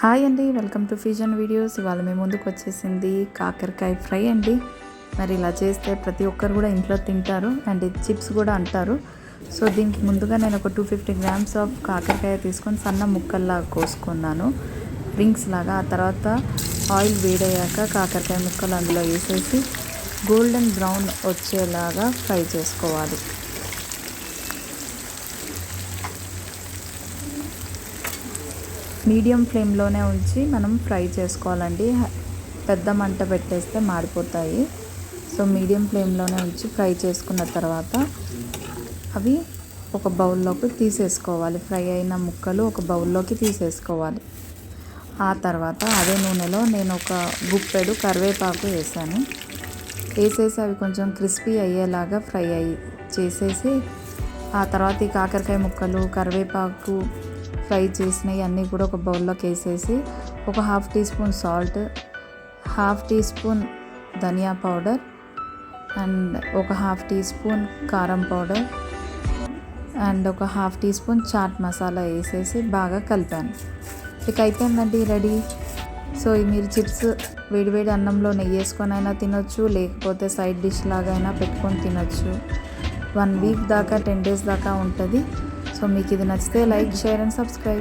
Hi అండి, welcome to fusion videos. ఇవాళ మేము ముందుకు వచ్చేసింది కాకరకాయ ఫ్రై అండి. మరి ఇలా చేస్తే ప్రతి ఒక్కరు కూడా ఇంట్లో తింటారు అండ్ చిప్స్ కూడా అంటారు. సో దీనికి ముందుగా నేను ఒక 250 గ్రామ్స్ ఆఫ్ కాకరకాయ తీసుకొని సన్న ముక్కల్లాగా కోసుకున్నాను, రింగ్స్ లాగా. ఆ తర్వాత ఆయిల్ వేడయ్యాక కాకరకాయ ముక్కలు అందులో వేసేసి గోల్డెన్ బ్రౌన్ వచ్చేలాగా ఫ్రై చేసుకోవాలి. మీడియం ఫ్లేమ్లోనే ఉంచి మనం ఫ్రై చేసుకోవాలండి. పెద్ద మంట పెట్టేస్తే మాడిపోతాయి. సో మీడియం ఫ్లేమ్లోనే ఉంచి ఫ్రై చేసుకున్న తర్వాత అవి ఒక బౌల్లోకి తీసేసుకోవాలి. ఫ్రై అయిన ముక్కలు ఒక బౌల్లోకి తీసేసుకోవాలి. ఆ తర్వాత అదే నూనెలో నేను ఒక గుప్పెడు కరివేపాకు వేసాను. వేసేసి అవి కొంచెం క్రిస్పీ అయ్యేలాగా ఫ్రై చేసేసి ఆ తర్వాత ఈ కాకరకాయ ముక్కలు, కరివేపాకు ఫ్రై చేసినవి అన్నీ కూడా ఒక బౌల్లోకి వేసేసి ఒక 1/2 tea spoon salt, 1/2 tea spoon ధనియా పౌడర్ అండ్ ఒక 1/2 టీ స్పూన్ కారం పౌడర్ అండ్ ఒక 1/2 టీ స్పూన్ చాట్ మసాలా వేసేసి బాగా కలిపాను. ఇక అయిపోయిందండి, రెడీ. సో మీరు చిప్స్ వేడివేడి అన్నంలో నెయ్యి వేసుకొని అయినా తినొచ్చు, లేకపోతే సైడ్ డిష్ లాగా అయినా పెట్టుకొని తినొచ్చు. 1 వీక్ దాకా 10 డేస్ దాకా ఉంటుంది. సో మీకు ఇది నచ్చితే లైక్, షేర్ అండ్ సబ్స్క్రైబ్.